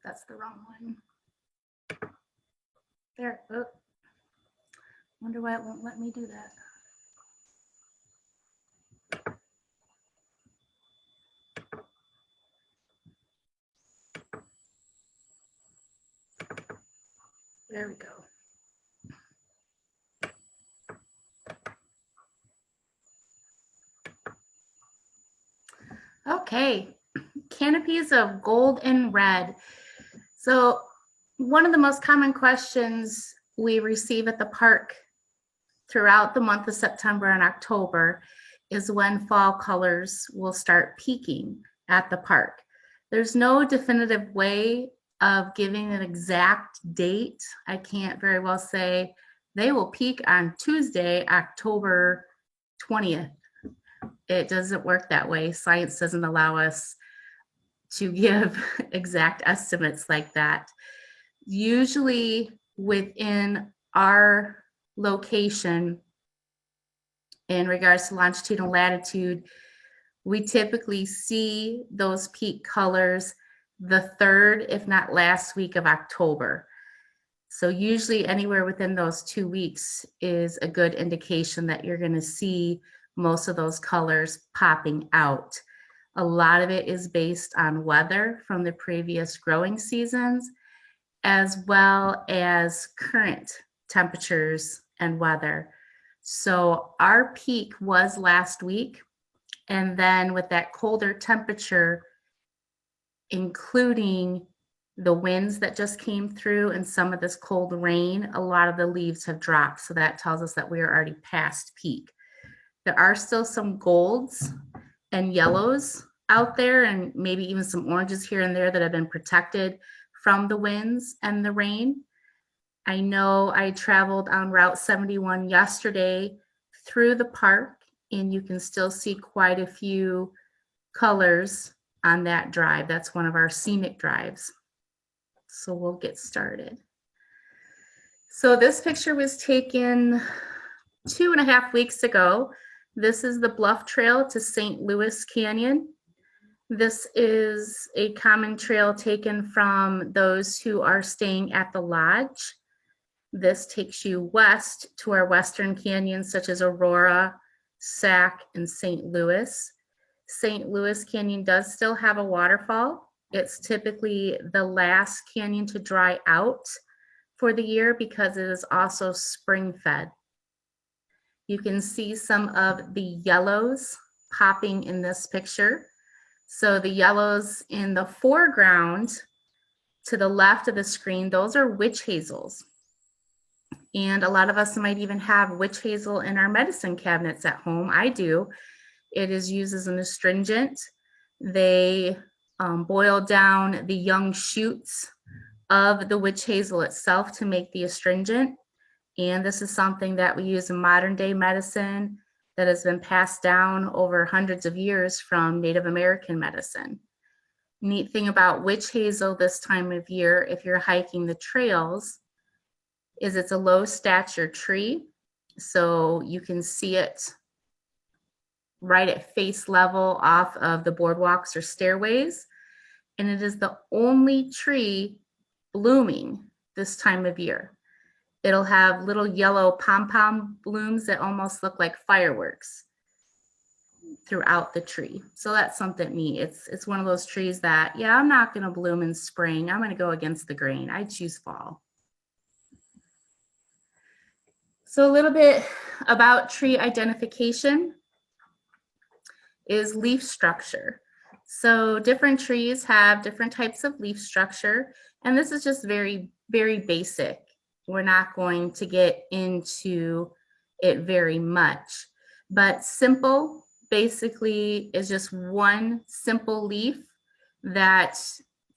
that's the wrong one. There. Oh. Wonder why it won't let me do that. There we go. Okay, canopies of gold and red. So one of the most common questions we receive at the park throughout the month of September and October is when fall colors will start peaking at the park. There's no definitive way of giving an exact date. I can't very well say they will peak on Tuesday, October 20th. It doesn't work that way. Science doesn't allow us to give exact estimates like that. Usually within our location, in regards to longitude and latitude, we typically see those peak colors the third, if not last week of October. So usually anywhere within those 2 weeks is a good indication that you're going to see most of those colors popping out. A lot of it is based on weather from the previous growing seasons, as well as current temperatures and weather. So our peak was last week, and then with that colder temperature, including the winds that just came through and some of this cold rain, a lot of the leaves have dropped. So that tells us that we are already past peak. There are still some golds and yellows out there, and maybe even some oranges here and there that have been protected from the winds and the rain. I know I traveled on Route 71 yesterday through the park, and you can still see quite a few colors on that drive. That's one of our scenic drives. So we'll get started. So this picture was taken 2.5 weeks ago. This is the Bluff Trail to St. Louis Canyon. This is a common trail taken from those who are staying at the lodge. This takes you west to our western canyons such as Aurora, Sac, and St. Louis. St. Louis Canyon does still have a waterfall. It's typically the last canyon to dry out for the year because it is also spring fed. You can see some of the yellows popping in this picture. So the yellows in the foreground to the left of the screen, those are witch hazels. And a lot of us might even have witch hazel in our medicine cabinets at home. I do. It is used as an astringent. They boil down the young shoots of the witch hazel itself to make the astringent. And this is something that we use in modern day medicine that has been passed down over hundreds of years from Native American medicine. Neat thing about witch hazel this time of year, if you're hiking the trails, is it's a low stature tree. So you can see it right at face level off of the boardwalks or stairways. And it is the only tree blooming this time of year. It'll have little yellow pom-pom blooms that almost look like fireworks throughout the tree. So that's something neat. It's one of those trees that, yeah, I'm not going to bloom in spring. I'm going to go against the grain. I choose fall. So a little bit about tree identification is leaf structure. So different trees have different types of leaf structure, and this is just very, very basic. We're not going to get into it very much, but simple basically is just one simple leaf that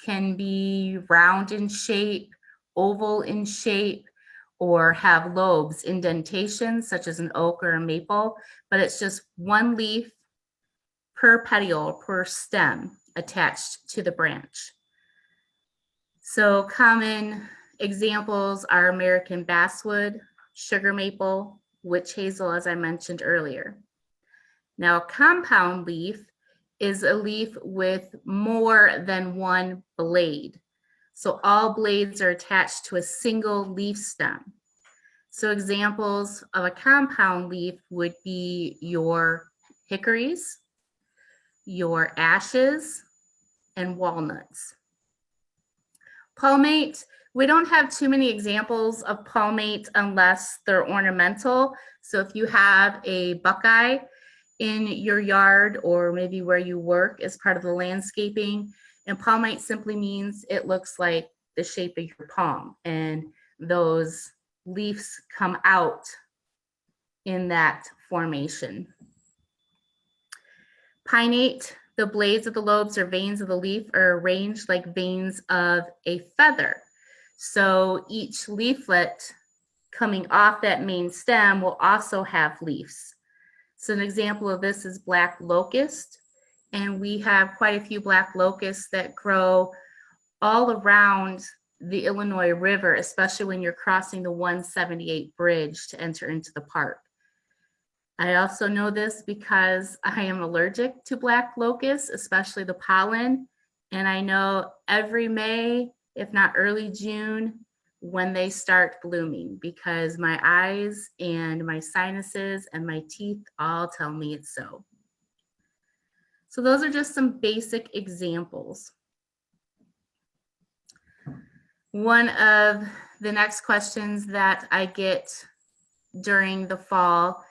can be round in shape, oval in shape, or have lobes, indentations such as an oak or a maple, but it's just one leaf per petiole, per stem attached to the branch. So common examples are American basswood, sugar maple, witch hazel, as I mentioned earlier. Now, a compound leaf is a leaf with more than one blade. So all blades are attached to a single leaf stem. So examples of a compound leaf would be your hickories, your ashes, and walnuts. Palmate, we don't have too many examples of palmate unless they're ornamental. So if you have a buckeye in your yard or maybe where you work as part of the landscaping, and palmate simply means it looks like the shape of your palm, and those leaves come out in that formation. Pinnate, the blades of the lobes or veins of the leaf are arranged like veins of a feather. So each leaflet coming off that main stem will also have leaves. So an example of this is black locust, and we have quite a few black locusts that grow all around the Illinois River, especially when you're crossing the 178 bridge to enter into the park. I also know this because I am allergic to black locusts, especially the pollen. And I know every May, if not early June, when they start blooming, because my eyes and my sinuses and my teeth all tell me it's so. So those are just some basic examples. One of the next questions that I get during the fall,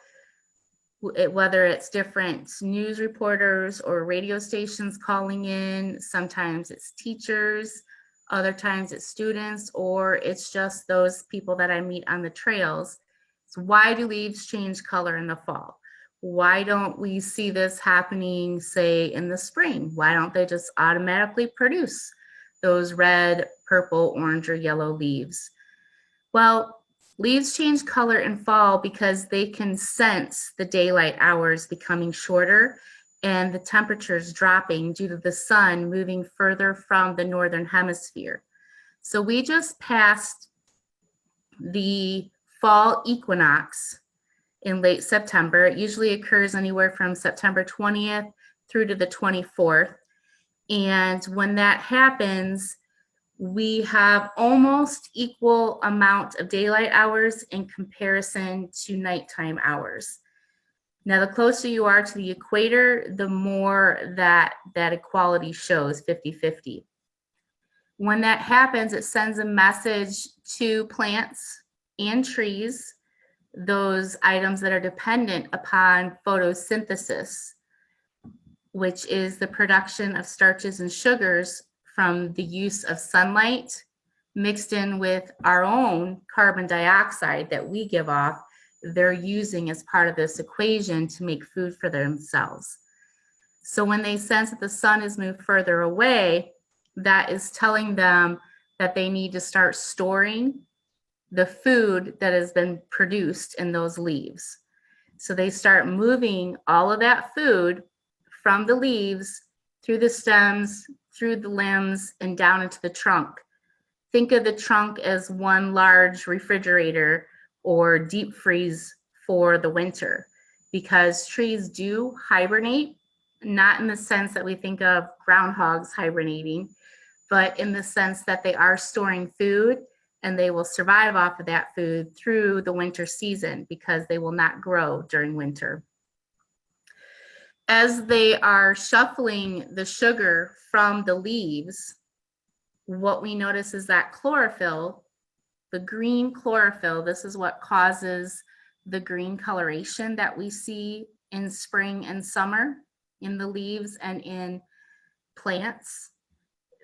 whether it's different news reporters or radio stations calling in, sometimes it's teachers, other times it's students, or it's just those people that I meet on the trails. So why do leaves change color in the fall? Why don't we see this happening, say, in the spring? Why don't they just automatically produce those red, purple, orange, or yellow leaves? Well, leaves change color in fall because they can sense the daylight hours becoming shorter and the temperatures dropping due to the sun moving further from the northern hemisphere. So we just passed the fall equinox in late September. It usually occurs anywhere from September 20th through to the 24th. And when that happens, we have almost equal amount of daylight hours in comparison to nighttime hours. Now, the closer you are to the equator, the more that equality shows 50-50. When that happens, it sends a message to plants and trees, those items that are dependent upon photosynthesis, which is the production of starches and sugars from the use of sunlight mixed in with our own carbon dioxide that we give off. They're using as part of this equation to make food for themselves. So when they sense that the sun has moved further away, that is telling them that they need to start storing the food that has been produced in those leaves. So they start moving all of that food from the leaves through the stems, through the limbs, and down into the trunk. Think of the trunk as one large refrigerator or deep freeze for the winter, because trees do hibernate, not in the sense that we think of groundhogs hibernating, but in the sense that they are storing food and they will survive off of that food through the winter season because they will not grow during winter. As they are shuffling the sugar from the leaves, what we notice is that chlorophyll, the green chlorophyll, this is what causes the green coloration that we see in spring and summer in the leaves and in plants.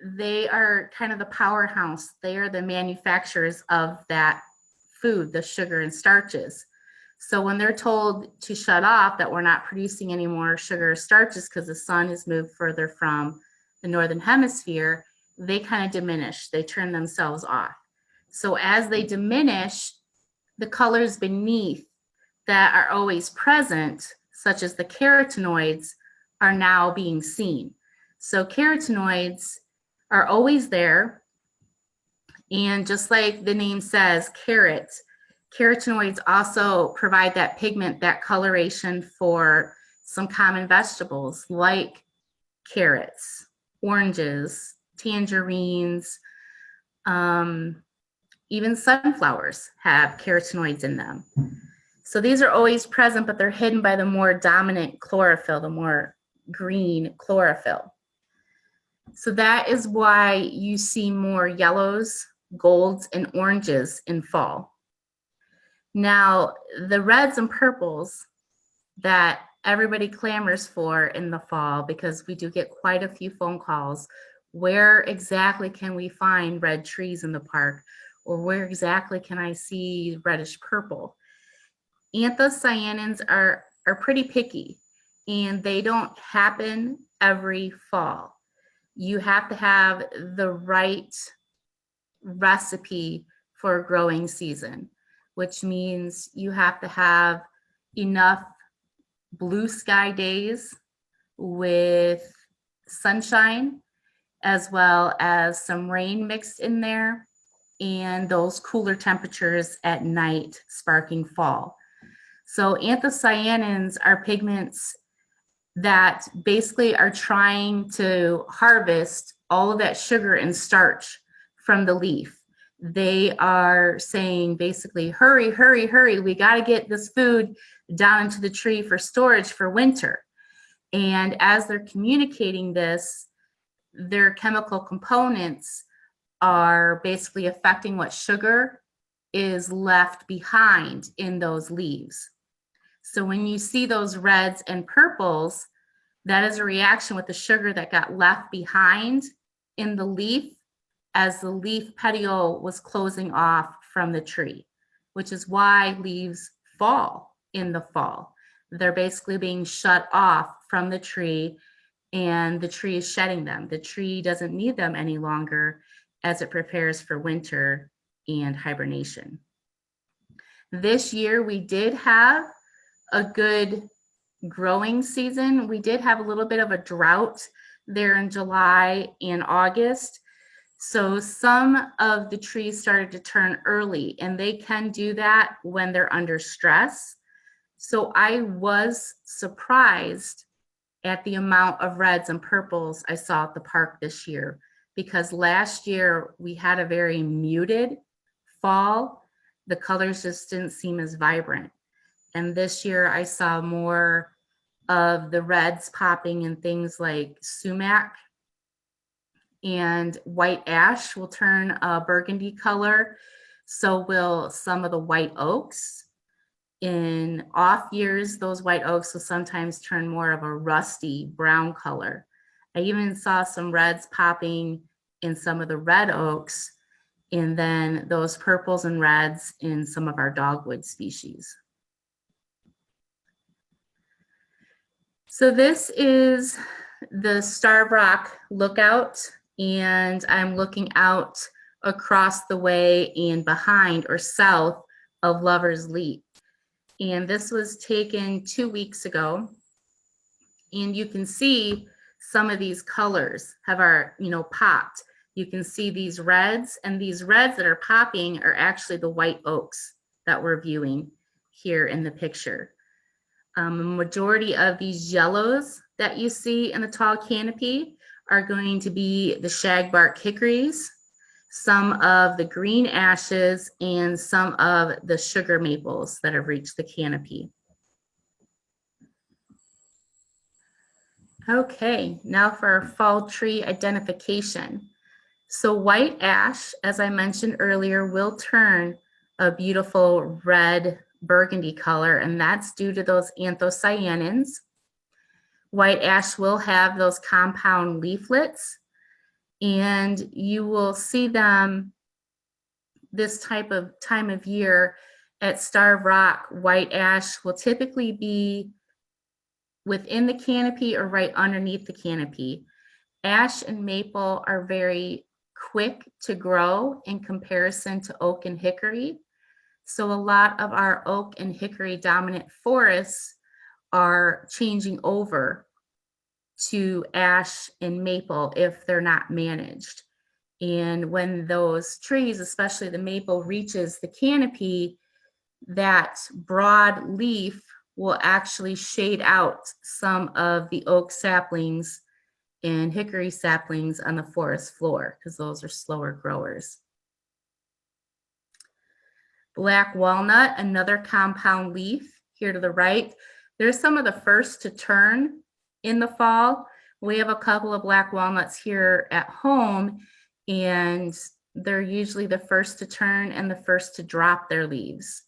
They are kind of the powerhouse. They are the manufacturers of that food, the sugar and starches. So when they're told to shut off, that we're not producing any more sugar or starches because the sun has moved further from the northern hemisphere, they kind of diminish. They turn themselves off. So as they diminish, the colors beneath that are always present, such as the carotenoids, are now being seen. So carotenoids are always there. And just like the name says, carotenoids also provide that pigment, that coloration for some common vegetables like carrots, oranges, tangerines, Even sunflowers have carotenoids in them. So these are always present, but they're hidden by the more dominant chlorophyll, the more green chlorophyll. So that is why you see more yellows, golds, and oranges in fall. Now, the reds and purples that everybody clamors for in the fall, because we do get quite a few phone calls, where exactly can we find red trees in the park? Or where exactly can I see reddish purple? Anthocyanins are pretty picky, and they don't happen every fall. You have to have the right recipe for a growing season, which means you have to have enough blue sky days with sunshine, as well as some rain mixed in there, and those cooler temperatures at night, sparking fall. So anthocyanins are pigments that basically are trying to harvest all of that sugar and starch from the leaf. They are saying basically, hurry, hurry, hurry, we got to get this food down into the tree for storage for winter. And as they're communicating this, their chemical components are basically affecting what sugar is left behind in those leaves. So when you see those reds and purples, that is a reaction with the sugar that got left behind in the leaf as the leaf petiole was closing off from the tree, which is why leaves fall in the fall. They're basically being shut off from the tree, and the tree is shedding them. The tree doesn't need them any longer as it prepares for winter and hibernation. This year, we did have a good growing season. We did have a little bit of a drought there in July and August. So some of the trees started to turn early, and they can do that when they're under stress. So I was surprised at the amount of reds and purples I saw at the park this year, because last year we had a very muted fall. The colors just didn't seem as vibrant. And this year I saw more of the reds popping in things like sumac, and white ash will turn a burgundy color. So will some of the white oaks. In off years, those white oaks will sometimes turn more of a rusty brown color. I even saw some reds popping in some of the red oaks, and then those purples and reds in some of our dogwood species. So this is the Starvrok Lookout, and I'm looking out across the way and behind or south of Lover's Leap. And this was taken 2 weeks ago. And you can see some of these colors have popped. You can see these reds, and these reds that are popping are actually the white oaks that we're viewing here in the picture. A majority of these yellows that you see in the tall canopy are going to be the shagbark hickories, some of the green ashes, and some of the sugar maples that have reached the canopy. Okay, now for our fall tree identification. So white ash, as I mentioned earlier, will turn a beautiful red burgundy color, and that's due to those anthocyanins. White ash will have those compound leaflets, and you will see them this time of year at Starvrok. White ash will typically be within the canopy or right underneath the canopy. Ash and maple are very quick to grow in comparison to oak and hickory. So a lot of our oak and hickory dominant forests are changing over to ash and maple if they're not managed. And when those trees, especially the maple, reaches the canopy, that broad leaf will actually shade out some of the oak saplings and hickory saplings on the forest floor, because those are slower growers. Black walnut, another compound leaf here to the right. They're some of the first to turn in the fall. We have a couple of black walnuts here at home, and they're usually the first to turn and the first to drop their leaves.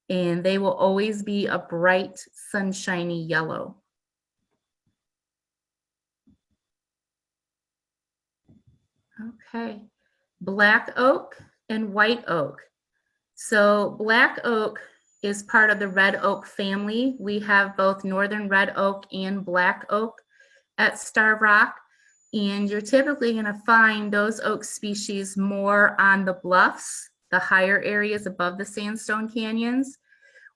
And they will always be a bright, sunshiny yellow. Okay, black oak and white oak. So black oak is part of the red oak family. We have both northern red oak and black oak at Starvrok, and you're typically going to find those oak species more on the bluffs, the higher areas above the sandstone canyons,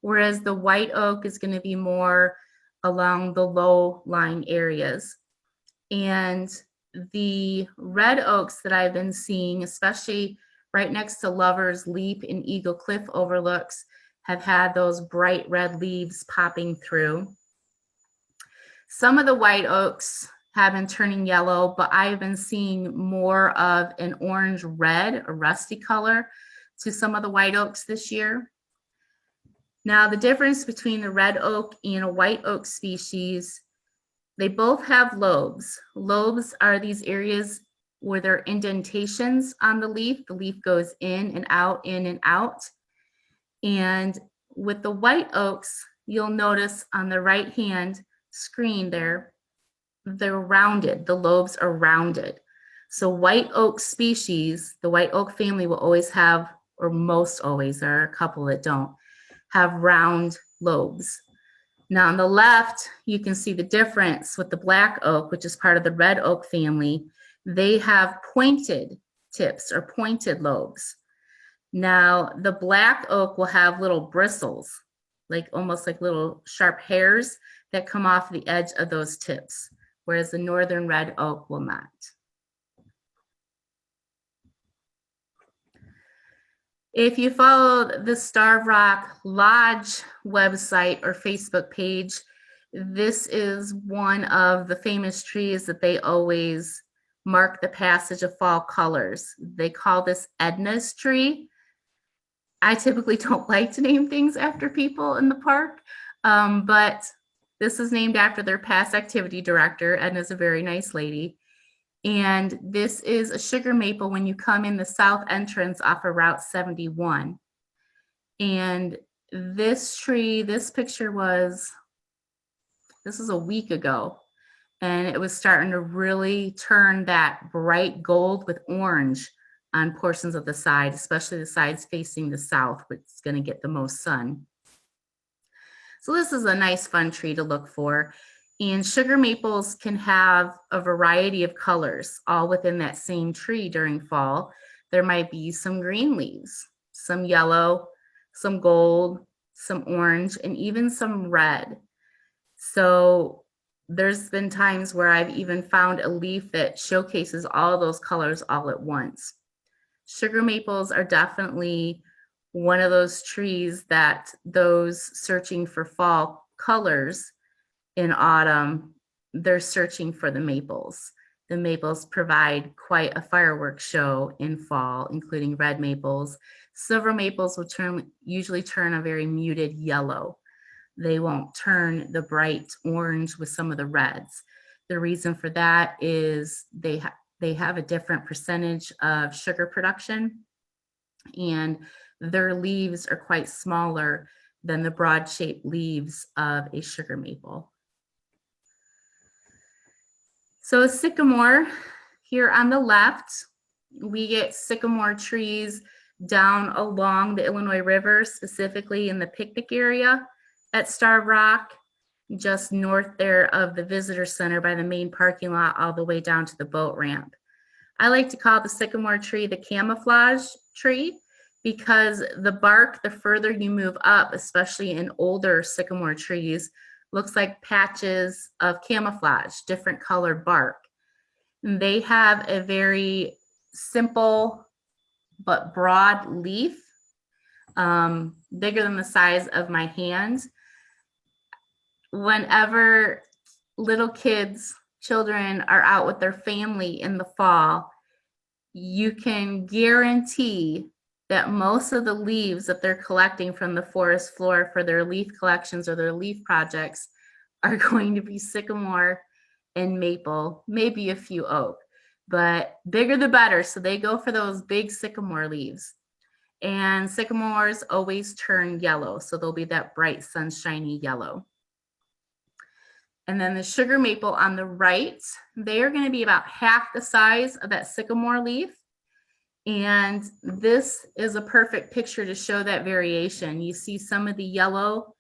whereas the white oak is going to be more along the low-lying areas. And the red oaks that I've been seeing, especially right next to Lover's Leap and Eagle Cliff overlooks, have had those bright red leaves popping through. Some of the white oaks have been turning yellow, but I've been seeing more of an orange red, a rusty color to some of the white oaks this year. Now, the difference between the red oak and a white oak species, they both have lobes. Lobes are these areas where there are indentations on the leaf. The leaf goes in and out, in and out. And with the white oaks, you'll notice on the right-hand screen there, they're rounded. The lobes are rounded. So white oak species, the white oak family will always have, or most always, there are a couple that don't, have round lobes. Now on the left, you can see the difference with the black oak, which is part of the red oak family. They have pointed tips or pointed lobes. Now the black oak will have little bristles, like almost like little sharp hairs that come off the edge of those tips, whereas the northern red oak will not. If you follow the Starvrok Lodge website or Facebook page, this is one of the famous trees that they always mark the passage of fall colors. They call this Edna's tree. I typically don't like to name things after people in the park, but this is named after their past activity director. Edna's a very nice lady. And this is a sugar maple when you come in the south entrance off of Route 71. And this tree, this picture was, this is a week ago, and it was starting to really turn that bright gold with orange on portions of the side, especially the sides facing the south, which is going to get the most sun. So this is a nice, fun tree to look for. And sugar maples can have a variety of colors all within that same tree during fall. There might be some green leaves, some yellow, some gold, some orange, and even some red. So there's been times where I've even found a leaf that showcases all those colors all at once. Sugar maples are definitely one of those trees that those searching for fall colors in autumn, they're searching for the maples. The maples provide quite a fireworks show in fall, including red maples. Silver maples will usually turn a very muted yellow. They won't turn the bright orange with some of the reds. The reason for that is they have a different percentage of sugar production, and their leaves are quite smaller than the broad-shaped leaves of a sugar maple. So sycamore, here on the left, we get sycamore trees down along the Illinois River, specifically in the picnic area at Starvrok, just north there of the visitor center by the main parking lot, all the way down to the boat ramp. I like to call the sycamore tree the camouflage tree because the bark, the further you move up, especially in older sycamore trees, looks like patches of camouflage, different colored bark. And they have a very simple but broad leaf, bigger than the size of my hand. Whenever little kids, children are out with their family in the fall, you can guarantee that most of the leaves that they're collecting from the forest floor for their leaf collections or their leaf projects are going to be sycamore and maple, maybe a few oak, but bigger the better. So they go for those big sycamore leaves. And sycamores always turn yellow, so they'll be that bright sunshiny yellow. And then the sugar maple on the right, they are going to be about half the size of that sycamore leaf. And this is a perfect picture to show that variation. You see some of the yellow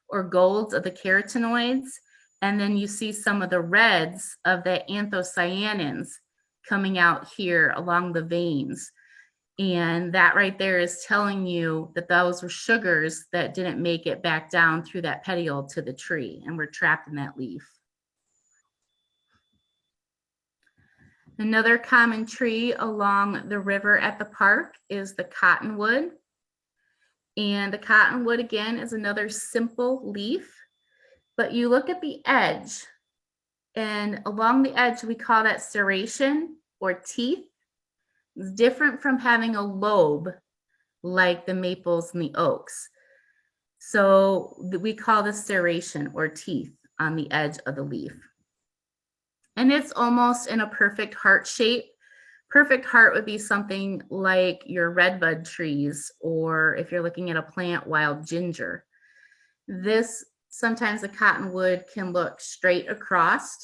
or golds of the carotenoids, and then you see some of the reds of the anthocyanins coming out here along the veins. And that right there is telling you that those were sugars that didn't make it back down through that petiole to the tree and were trapped in that leaf. Another common tree along the river at the park is the cottonwood. And the cottonwood, again, is another simple leaf. But you look at the edge, and along the edge, we call that serration or teeth. It's different from having a lobe like the maples and the oaks. So we call this serration or teeth on the edge of the leaf. And it's almost in a perfect heart shape. Perfect heart would be something like your redbud trees, or if you're looking at a plant, wild ginger. This, sometimes the cottonwood can look straight across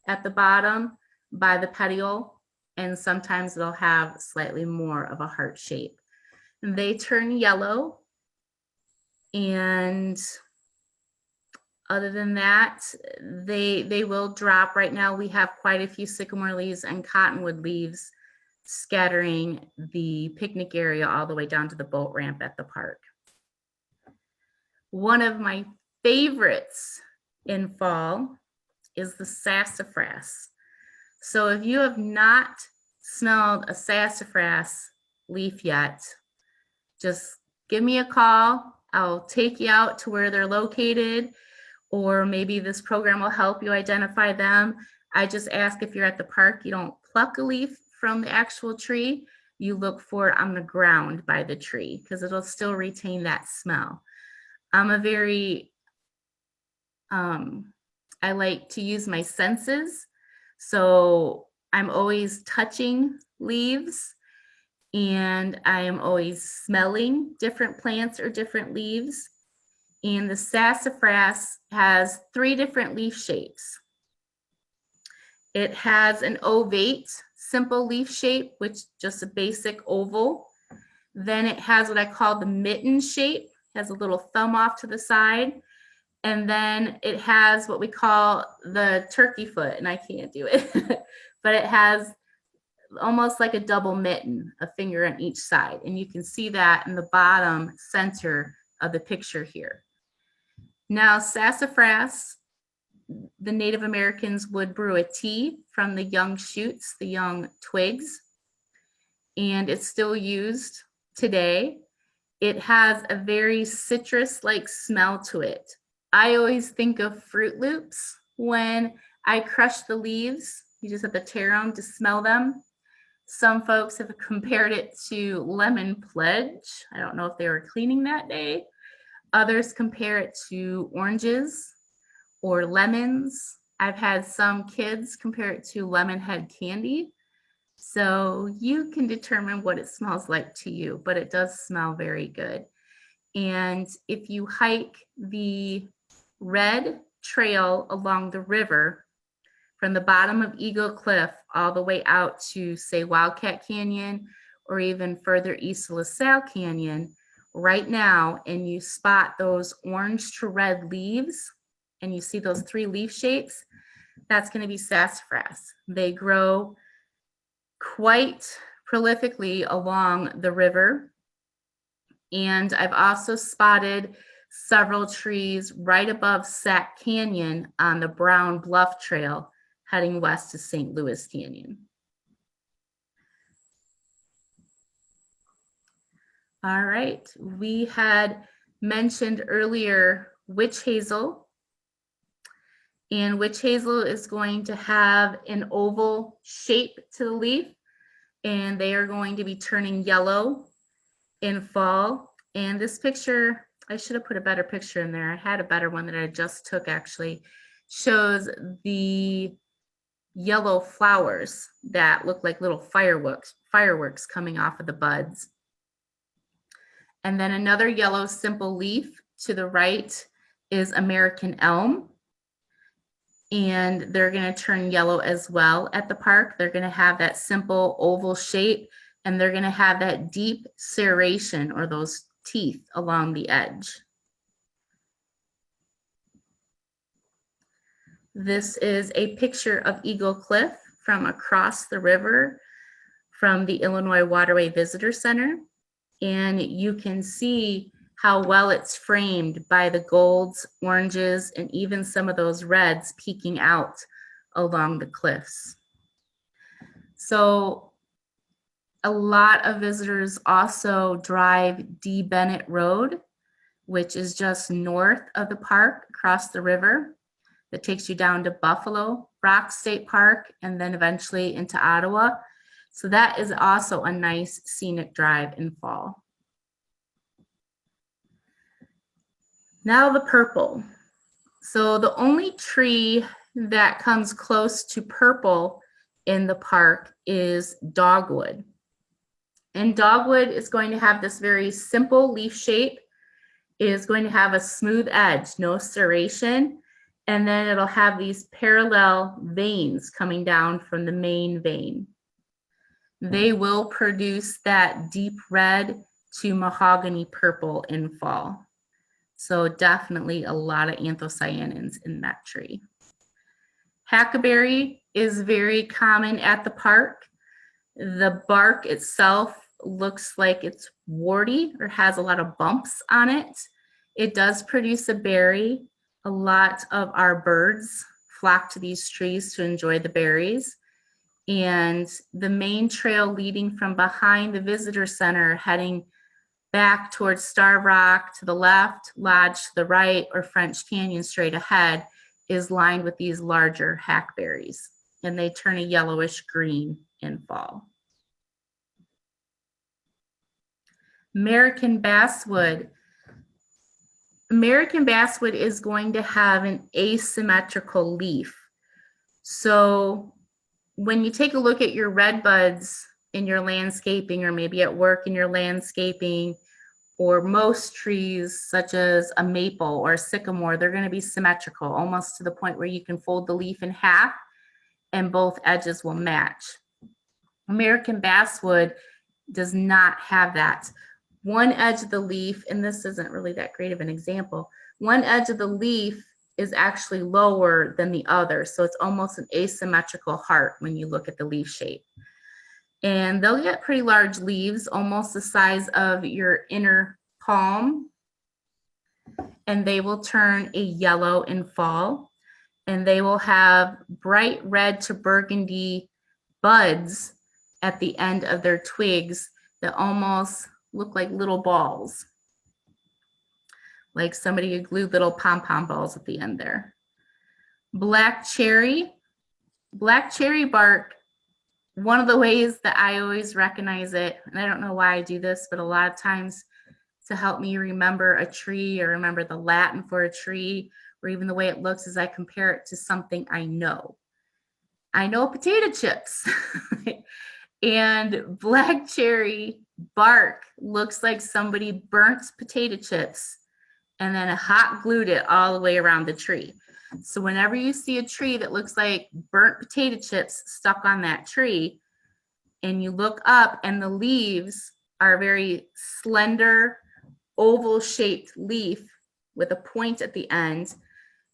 at the bottom by the petiole, and sometimes it'll have slightly more of a heart shape. They turn yellow, and other than that, they will drop. Right now we have quite a few sycamore leaves and cottonwood leaves scattering the picnic area all the way down to the boat ramp at the park. One of my favorites in fall is the sassafras. So if you have not smelled a sassafras leaf yet, just give me a call. I'll take you out to where they're located, or maybe this program will help you identify them. I just ask, if you're at the park, you don't pluck a leaf from the actual tree, you look for it on the ground by the tree, because it'll still retain that smell. I'm a very, I like to use my senses. So I'm always touching leaves, and I am always smelling different plants or different leaves. And the sassafras has 3 different leaf shapes. It has an ovate, simple leaf shape, which is just a basic oval. Then it has what I call the mitten shape, has a little thumb off to the side. And then it has what we call the turkey foot, and I can't do it, but it has almost like a double mitten, a finger on each side. And you can see that in the bottom center of the picture here. Now, sassafras, the Native Americans would brew a tea from the young shoots, the young twigs, and it's still used today. It has a very citrus-like smell to it. I always think of Fruit Loops when I crush the leaves. You just have to tear them to smell them. Some folks have compared it to lemon pledge. I don't know if they were cleaning that day. Others compare it to oranges or lemons. I've had some kids compare it to lemon head candy. So you can determine what it smells like to you, but it does smell very good. And if you hike the red trail along the river from the bottom of Eagle Cliff all the way out to, say, Wildcat Canyon, or even further east to LaSalle Canyon right now, and you spot those orange to red leaves, and you see those 3 leaf shapes, that's going to be sassafras. They grow quite prolifically along the river. And I've also spotted several trees right above Sac Canyon on the Brown Bluff Trail heading west to St. Louis Canyon. All right, we had mentioned earlier witch hazel, and witch hazel is going to have an oval shape to the leaf, and they are going to be turning yellow. in fall. And this picture, I should have put a better picture in there. I had a better one that I just took actually, shows the yellow flowers that look like little fireworks coming off of the buds. And then another yellow simple leaf to the right is American elm. And they're going to turn yellow as well at the park. They're going to have that simple oval shape, and they're going to have that deep serration or those teeth along the edge. This is a picture of Eagle Cliff from across the river from the Illinois Waterway Visitor Center. And you can see how well it's framed by the golds, oranges, and even some of those reds peeking out along the cliffs. So a lot of visitors also drive D. Bennett Road, which is just north of the park across the river. That takes you down to Buffalo Rock State Park and then eventually into Ottawa. So that is also a nice scenic drive in fall. Now the purple. So the only tree that comes close to purple in the park is Dogwood. And Dogwood is going to have this very simple leaf shape. It is going to have a smooth edge, no serration. And then it'll have these parallel veins coming down from the main vein. They will produce that deep red to mahogany purple in fall. So definitely a lot of anthocyanins in that tree. Hackberry is very common at the park. The bark itself looks like it's warty or has a lot of bumps on it. It does produce a berry. A lot of our birds flock to these trees to enjoy the berries. And the main trail leading from behind the visitor center heading back towards Starvrok to the left, Lodge to the right, or French Canyon straight ahead is lined with these larger hackberries. And they turn a yellowish green in fall. American basswood. American basswood is going to have an asymmetrical leaf. So when you take a look at your red buds in your landscaping, or maybe at work in your landscaping, or most trees such as a maple or a sycamore, they're going to be symmetrical, almost to the point where you can fold the leaf in half and both edges will match. American basswood does not have that. One edge of the leaf, and this isn't really that great of an example, one edge of the leaf is actually lower than the other. So it's almost an asymmetrical heart when you look at the leaf shape. And they'll get pretty large leaves, almost the size of your inner palm. And they will turn a yellow in fall. And they will have bright red to burgundy buds at the end of their twigs that almost look like little balls, like somebody had glued little pom-pom balls at the end there. Black cherry bark, one of the ways that I always recognize it, and I don't know why I do this, but a lot of times to help me remember a tree or remember the Latin for a tree, or even the way it looks, is I compare it to something I know. I know potato chips. And black cherry bark looks like somebody burnt potato chips and then hot glued it all the way around the tree. So whenever you see a tree that looks like burnt potato chips stuck on that tree, and you look up and the leaves are very slender, oval shaped leaf with a point at the end,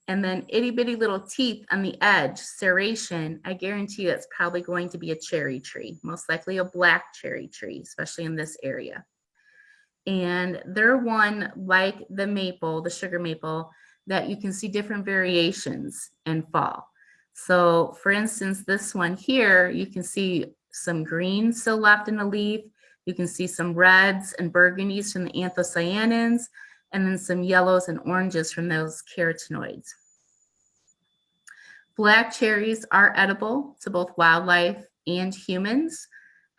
and then itty bitty little teeth on the edge, serration, I guarantee you it's probably going to be a cherry tree, most likely a black cherry tree, especially in this area. And they're one like the maple, the sugar maple, that you can see different variations in fall. So for instance, this one here, you can see some green still left in the leaf. You can see some reds and burgundies from the anthocyanins, and then some yellows and oranges from those carotenoids. Black cherries are edible to both wildlife and humans.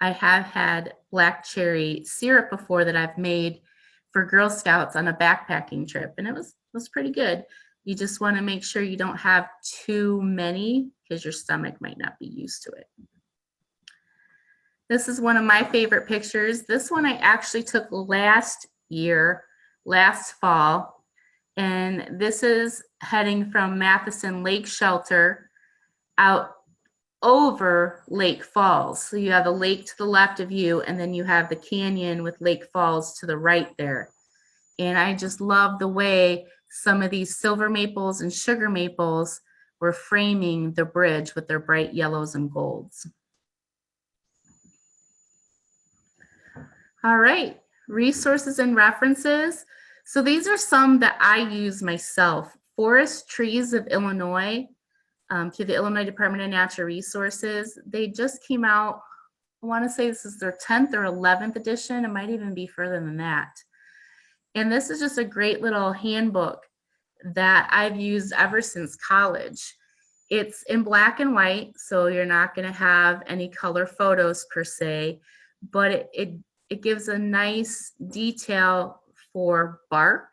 I have had black cherry syrup before that I've made for Girl Scouts on a backpacking trip, and it was pretty good. You just want to make sure you don't have too many because your stomach might not be used to it. This is one of my favorite pictures. This one I actually took last fall, and this is heading from Matheson Lake Shelter out over Lake Falls. So you have the lake to the left of you, and then you have the canyon with Lake Falls to the right there. And I just love the way some of these silver maples and sugar maples were framing the bridge with their bright yellows and golds. All right, resources and references. So these are some that I use myself. Forest Trees of Illinois, through the Illinois Department of Natural Resources. They just came out, I want to say this is their 10th or 11th edition. It might even be further than that. And this is just a great little handbook that I've used ever since college. It's in black and white, so you're not going to have any color photos per se, but it gives a nice detail for bark,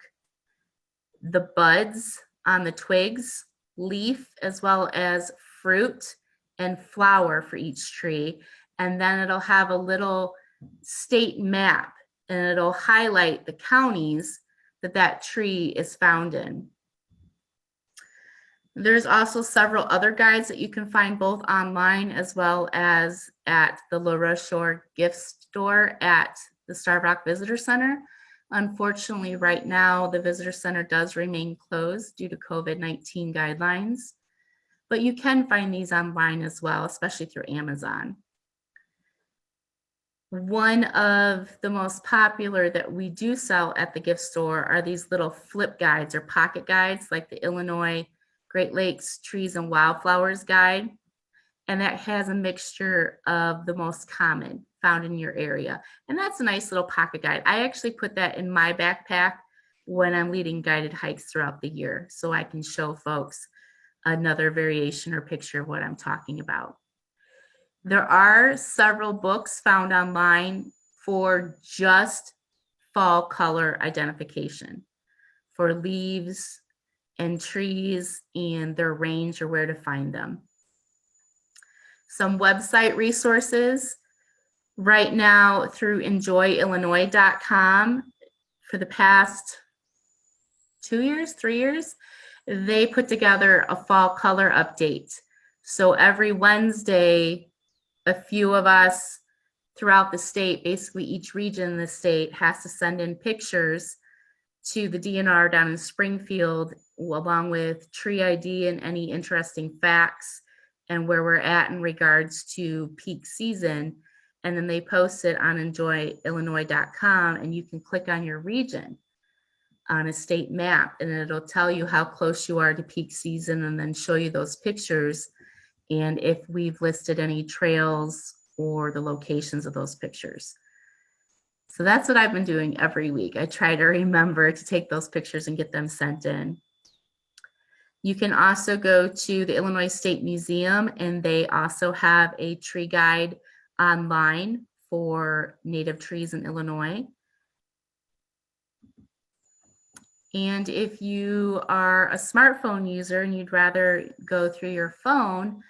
the buds on the twigs, leaf, as well as fruit and flower for each tree. And then it'll have a little state map, and it'll highlight the counties that tree is found in. There's also several other guides that you can find both online as well as at the La Roche-Shore gift store at the Starvrok Visitor Center. Unfortunately, right now, the Visitor Center does remain closed due to COVID-19 guidelines, but you can find these online as well, especially through Amazon. One of the most popular that we do sell at the gift store are these little flip guides or pocket guides, like the Illinois Great Lakes Trees and Wildflowers Guide. And that has a mixture of the most common found in your area. And that's a nice little pocket guide. I actually put that in my backpack when I'm leading guided hikes throughout the year, so I can show folks another variation or picture of what I'm talking about. There are several books found online for just fall color identification, for leaves and trees and their range or where to find them. Some website resources. Right now through enjoyillinois.com, for the past 3 years, they put together a fall color update. So every Wednesday, a few of us throughout the state, basically each region in the state, has to send in pictures to the DNR down in Springfield, along with tree ID and any interesting facts and where we're at in regards to peak season. And then they post it on enjoyillinois.com, and you can click on your region on a state map, and it'll tell you how close you are to peak season and then show you those pictures and if we've listed any trails or the locations of those pictures. So that's what I've been doing every week. I try to remember to take those pictures and get them sent in. You can also go to the Illinois State Museum, and they also have a tree guide online for native trees in Illinois. And if you are a smartphone user and you'd rather go through your phone,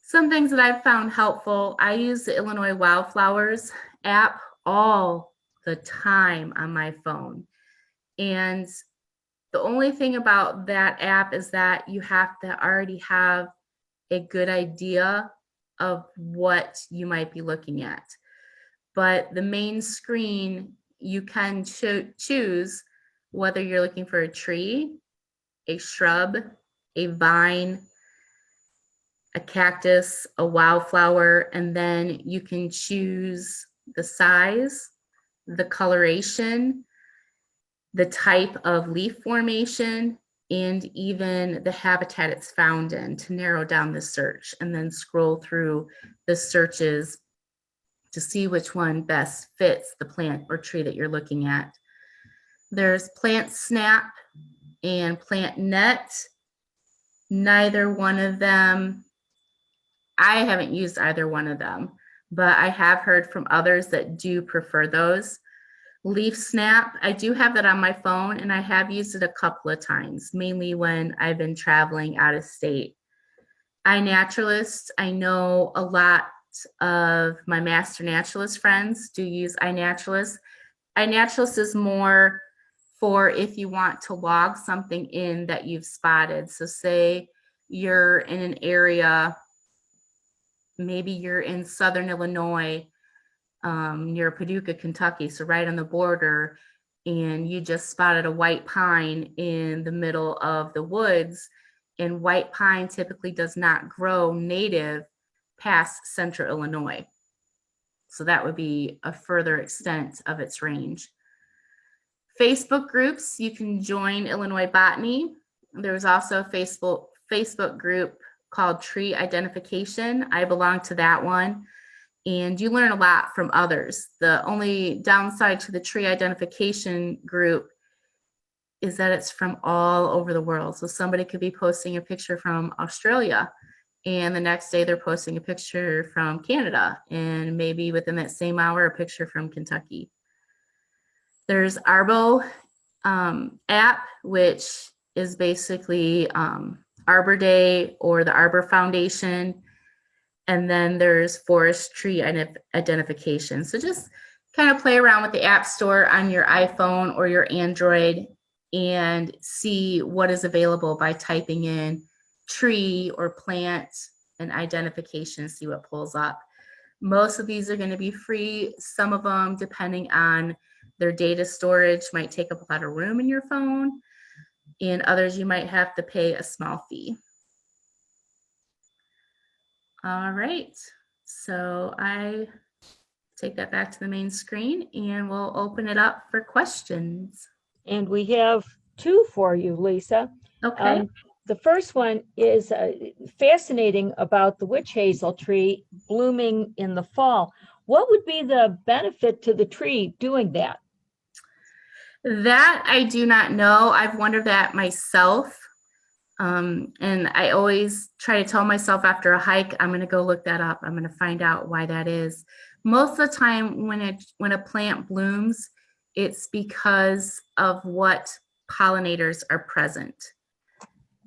some things that I've found helpful, I use the Illinois Wildflowers app all the time on my phone. And the only thing about that app is that you have to already have a good idea of what you might be looking at. But the main screen, you can choose whether you're looking for a tree, a shrub, a vine, a cactus, a wildflower, and then you can choose the size, the coloration, the type of leaf formation, and even the habitat it's found in to narrow down the search, and then scroll through the searches to see which one best fits the plant or tree that you're looking at. There's Plant Snap and Plant Net. Neither one of them, I haven't used either one of them, but I have heard from others that do prefer those. Leaf Snap, I do have that on my phone, and I have used it a couple of times, mainly when I've been traveling out of state. iNaturalist, I know a lot of my master naturalist friends do use iNaturalist. iNaturalist is more for if you want to log something in that you've spotted. So say you're in an area, maybe you're in Southern Illinois, near Paducah, Kentucky, so right on the border, and you just spotted a white pine in the middle of the woods. And white pine typically does not grow native past central Illinois. So that would be a further extent of its range. Facebook groups, you can join Illinois Botany. There's also a Facebook group called Tree Identification. I belong to that one. And you learn a lot from others. The only downside to the tree identification group is that it's from all over the world. So somebody could be posting a picture from Australia, and the next day they're posting a picture from Canada, and maybe within that same hour, a picture from Kentucky. There's Arbo app, which is basically Arbor Day or the Arbor Foundation. And then there's forestry identification. So just kind of play around with the App Store on your iPhone or your Android and see what is available by typing in tree or plant and identification, see what pulls up. Most of these are going to be free. Some of them, depending on their data storage, might take up a lot of room in your phone, and others you might have to pay a small fee. All right, so I take that back to the main screen and we'll open it up for questions. And we have two for you, Lisa. Okay. The first one is fascinating about the witch hazel tree blooming in the fall. What would be the benefit to the tree doing that? That I do not know. I've wondered that myself. And I always try to tell myself after a hike, I'm going to go look that up. I'm going to find out why that is. Most of the time when a plant blooms, it's because of what pollinators are present.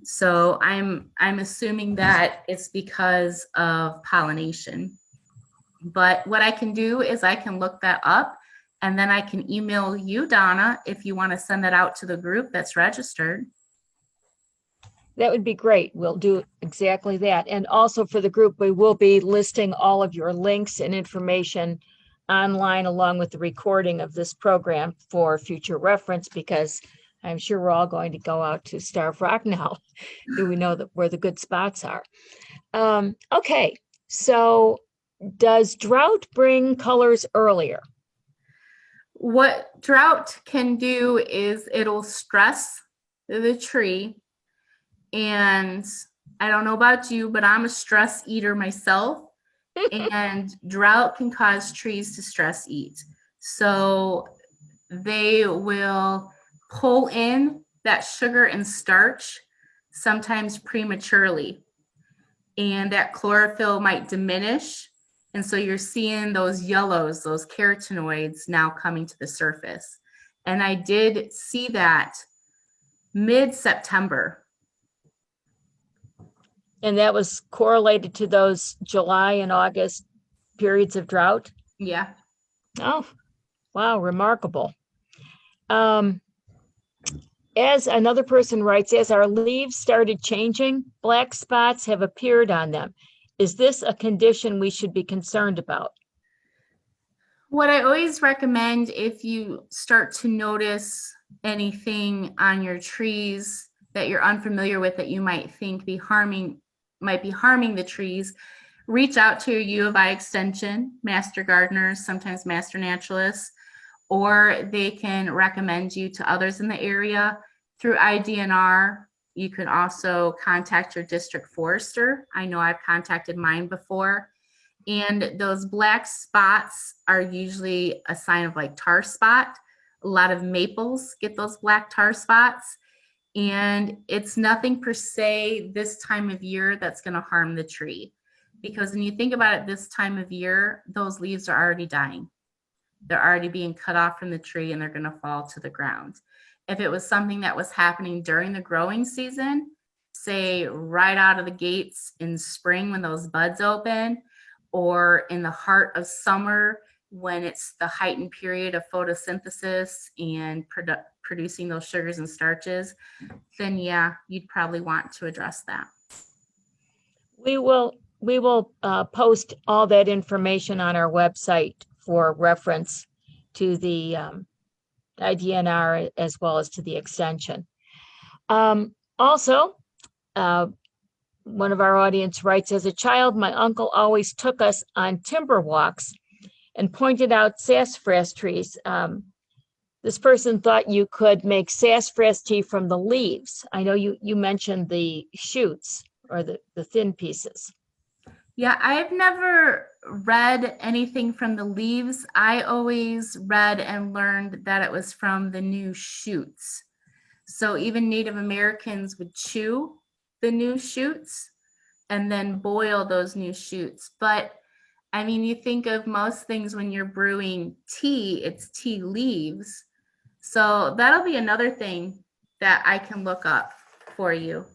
So I'm assuming that it's because of pollination. But what I can do is I can look that up, and then I can email you, Donna, if you want to send that out to the group that's registered. That would be great. We'll do exactly that. And also for the group, we will be listing all of your links and information online along with the recording of this program for future reference, because I'm sure we're all going to go out to Starvrok now. Do we know where the good spots are? Okay, so does drought bring colors earlier? What drought can do is it'll stress the tree. And I don't know about you, but I'm a stress eater myself. And drought can cause trees to stress eat. So they will pull in that sugar and starch, sometimes prematurely. And that chlorophyll might diminish. And so you're seeing those yellows, those carotenoids now coming to the surface. And I did see that mid-September. And that was correlated to those July and August periods of drought? Yeah. Oh, wow, remarkable. As another person writes, as our leaves started changing, black spots have appeared on them. Is this a condition we should be concerned about? What I always recommend, if you start to notice anything on your trees that you're unfamiliar with that you might think might be harming the trees, reach out to your U of I extension, master gardeners, sometimes master naturalists, or they can recommend you to others in the area through IDNR. You can also contact your district forester. I know I've contacted mine before. And those black spots are usually a sign of like tar spot. A lot of maples get those black tar spots. And it's nothing per se this time of year that's going to harm the tree. Because when you think about it this time of year, those leaves are already dying. They're already being cut off from the tree and they're going to fall to the ground. If it was something that was happening during the growing season, say right out of the gates in spring when those buds open, or in the heart of summer when it's the heightened period of photosynthesis and producing those sugars and starches, then yeah, you'd probably want to address that. We will post all that information on our website for reference to the IDNR as well as to the extension. Also, one of our audience writes, as a child, my uncle always took us on timber walks and pointed out sassafras trees. This person thought you could make sassafras tea from the leaves. I know you mentioned the shoots or the thin pieces. Yeah, I've never read anything from the leaves. I always read and learned that it was from the new shoots. So even Native Americans would chew the new shoots and then boil those new shoots. But I mean, you think of most things when you're brewing tea, it's tea leaves. So that'll be another thing that I can look up for you.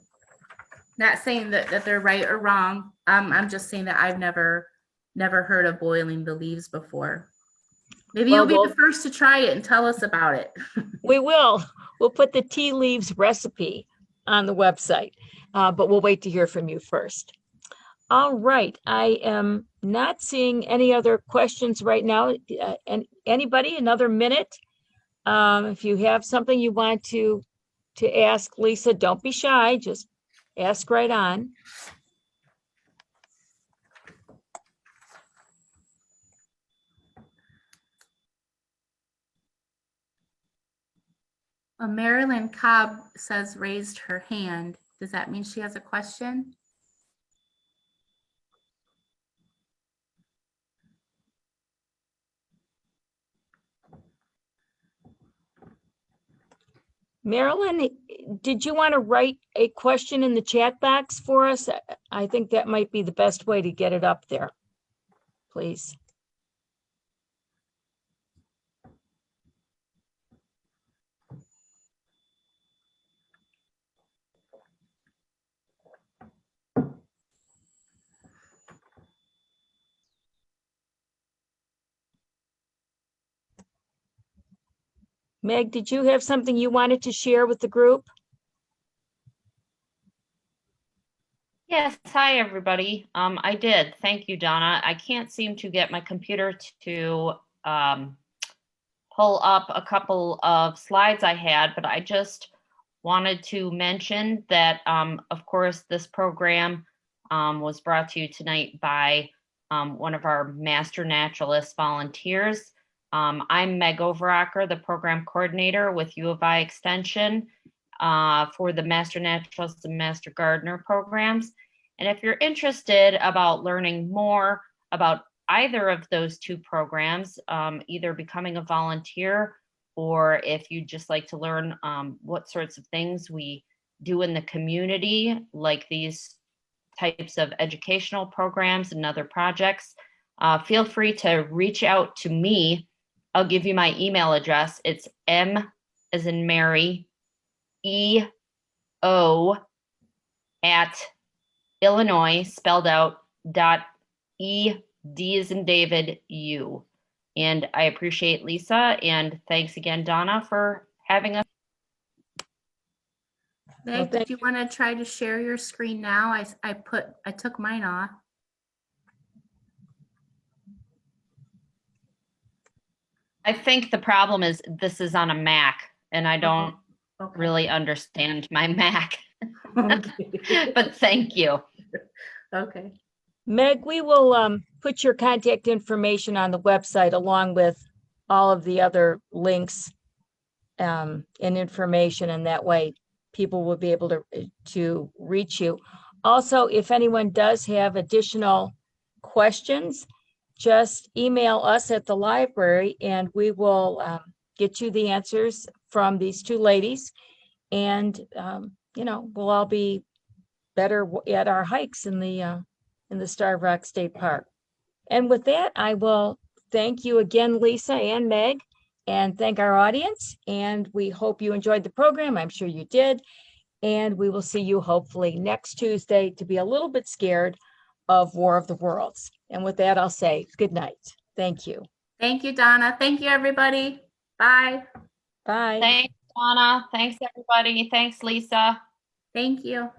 Not saying that they're right or wrong. I'm just saying that I've never heard of boiling the leaves before. Maybe you'll be the first to try it and tell us about it. We will. We'll put the tea leaves recipe on the website, but we'll wait to hear from you first. All right. I am not seeing any other questions right now. And anybody, another minute? If you have something you want to ask Lisa, don't be shy. Just ask right on. Marilyn Cobb says raised her hand. Does that mean she has a question? Marilyn, did you want to write a question in the chat box for us? I think that might be the best way to get it up there, please. Meg, did you have something you wanted to share with the group? Yes, hi everybody. I did. Thank you, Donna. I can't seem to get my computer to pull up a couple of slides I had, but I just wanted to mention that, of course, this program was brought to you tonight by one of our Master Naturalist volunteers. I'm Meg Overacker, the program coordinator with U of I Extension for the Master Naturalist and Master Gardener programs. And if you're interested about learning more about either of those two programs, either becoming a volunteer or if you'd just like to learn what sorts of things we do in the community, like these types of educational programs and other projects, feel free to reach out to me. I'll give you my email address. It's M as in Mary, EO at Illinois, spelled out, .ED as in David, U. And I appreciate Lisa, and thanks again, Donna, for having us. Meg, did you want to try to share your screen now? I took mine off. I think the problem is this is on a Mac, and I don't really understand my Mac. Okay. But thank you. Okay. Meg, we will put your contact information on the website along with all of the other links and information, and that way people will be able to reach you. Also, if anyone does have additional questions, just email us at the library and we will get you the answers from these two ladies. And, you know, we'll all be better at our hikes in the in the Starvrok State Park. And with that, I will thank you again, Lisa and Meg, and thank our audience. And we hope you enjoyed the program. I'm sure you did. And we will see you hopefully next Tuesday to be a little bit scared of War of the Worlds. And with that, I'll say good night. Thank you. Thank you, Donna. Thank you, everybody. Bye. Bye. Thanks, Donna. Thanks, everybody. Thanks, Lisa. Thank you.